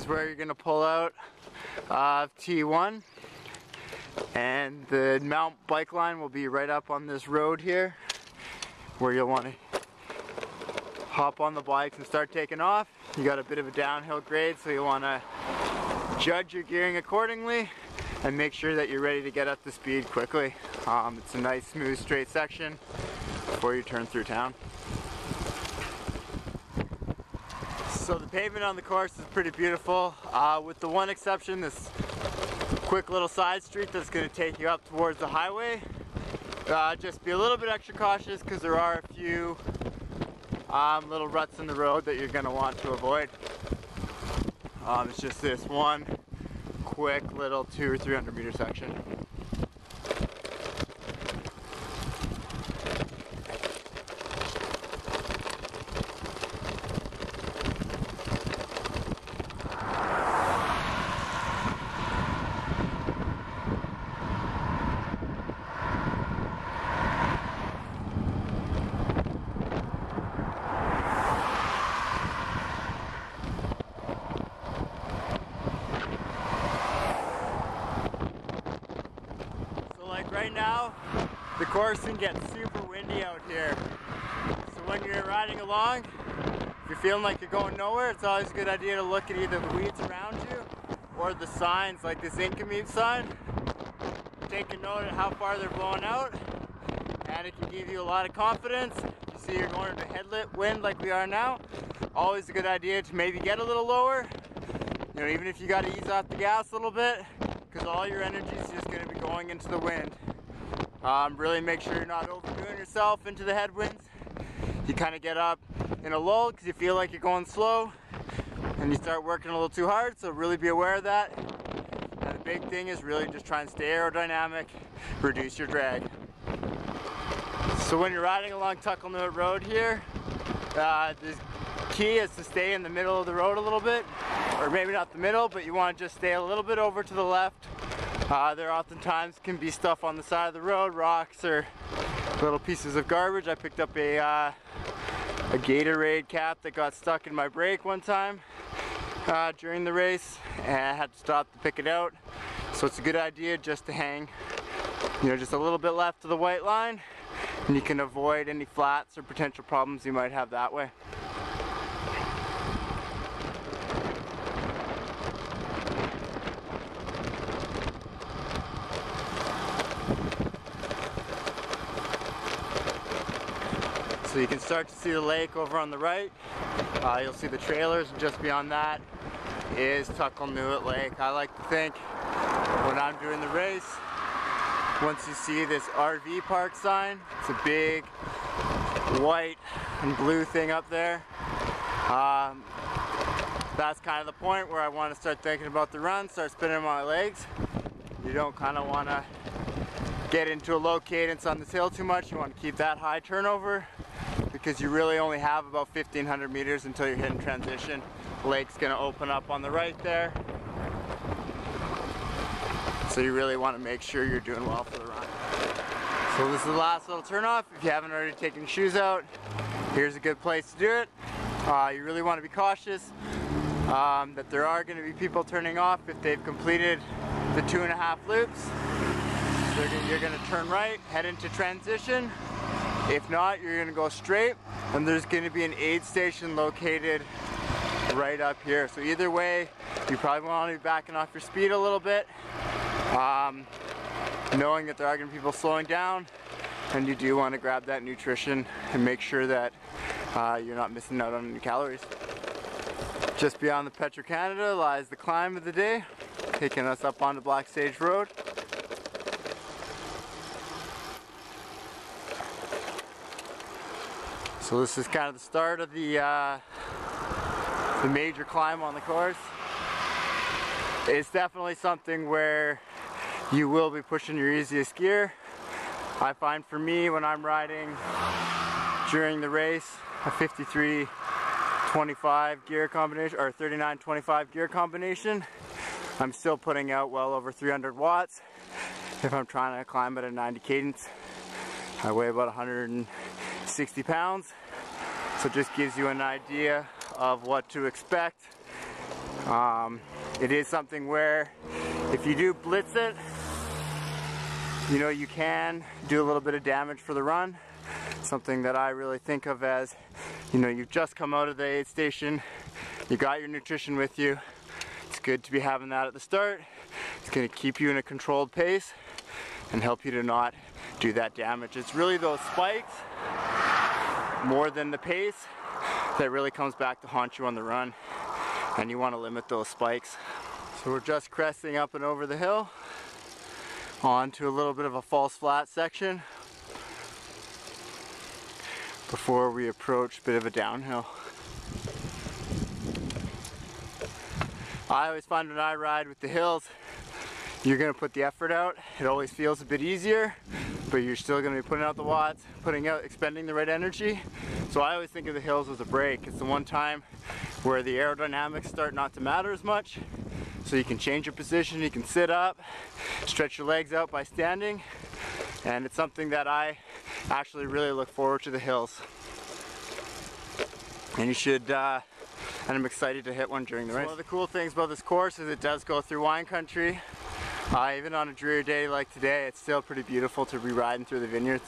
where you're gonna pull out of T1, and the mount bike line will be right up on this road here, where you'll want to hop on the bikes and start taking off. You got a bit of a downhill grade, so you want to judge your gearing accordingly and make sure that you're ready to get up to speed quickly. It's a nice, smooth, straight section before you turn through town. So the pavement on the course is pretty beautiful, with the one exception, this quick little side street that's going to take you up towards the highway. Just be a little bit extra cautious because there are a few little ruts in the road that you're going to want to avoid. It's just this one quick little 200 or 300 meter section. Right now, the course can get super windy out here. So when you're riding along, if you're feeling like you're going nowhere, it's always a good idea to look at either the weeds around you or the signs like this incommute sign. Take a note of how far they're blowing out, and it can give you a lot of confidence. You see you're going into headlit wind like we are now. Always a good idea to maybe get a little lower. You know, even if you got to ease off the gas a little bit, because all your energy is just going to be going into the wind. Really make sure you're not overdoing yourself into the headwinds. You kind of get up in a lull because you feel like you're going slow and you start working a little too hard, so really be aware of that. And the big thing is really just try and stay aerodynamic, reduce your drag. So when you're riding along Tuckalnuit Road here, the key is to stay in the middle of the road a little bit, or maybe not the middle, but you want to just stay a little bit over to the left. There oftentimes can be stuff on the side of the road, rocks or little pieces of garbage. I picked up a Gatorade cap that got stuck in my brake one time during the race, and I had to stop to pick it out. So it's a good idea just to hang, you know, just a little bit left of the white line, and you can avoid any flats or potential problems you might have that way. So you can start to see the lake over on the right. You'll see the trailers, and just beyond that is Tuckalnuit Lake. I like to think when I'm doing the race, once you see this RV park sign, it's a big white and blue thing up there. That's kind of the point where I want to start thinking about the run, start spinning my legs. You don't kind of want to get into a low cadence on this hill too much. You want to keep that high turnover, because you really only have about 1,500 meters until you're hitting transition. The lake's going to open up on the right there. So you really want to make sure you're doing well for the run. So this is the last little turnoff. If you haven't already taken your shoes out, here's a good place to do it. You really want to be cautious that there are going to be people turning off if they've completed the 2.5 loops. You're going to turn right, head into transition. If not, you're going to go straight, and there's going to be an aid station located right up here. So either way, you probably want to be backing off your speed a little bit, knowing that there are going to be people slowing down, and you do want to grab that nutrition and make sure that you're not missing out on any calories. Just beyond the Petro-Canada lies the climb of the day, taking us up onto Black Sage Road. So this is kind of the start of the major climb on the course. It's definitely something where you will be pushing your easiest gear. I find for me when I'm riding during the race a 53-25 gear combination or 39-25 gear combination, I'm still putting out well over 300 watts if I'm trying to climb at a 90 cadence. I weigh about 160 pounds, so it just gives you an idea of what to expect It is something where if you do blitz it, you know, you can do a little bit of damage for the run. Something that I really think of as, you know, you've just come out of the aid station, you got your nutrition with you. It's good to be having that at the start. It's going to keep you in a controlled pace and help you to not do that damage. It's really those spikes, more than the pace, that really comes back to haunt you on the run, and you want to limit those spikes. So we're just cresting up and over the hill onto a little bit of a false flat section before we approach a bit of a downhill. I always find when I ride with the hills, you're going to put the effort out. It always feels a bit easier, but you're still going to be putting out the watts, expending the right energy. So I always think of the hills as a break. It's the one time where the aerodynamics start not to matter as much. So you can change your position, you can sit up, stretch your legs out by standing, and it's something that I actually really look forward to the hills. And you should, and I'm excited to hit one during the race. One of the cool things about this course is it does go through wine country. Even on a dreary day like today, it's still pretty beautiful to be riding through the vineyards.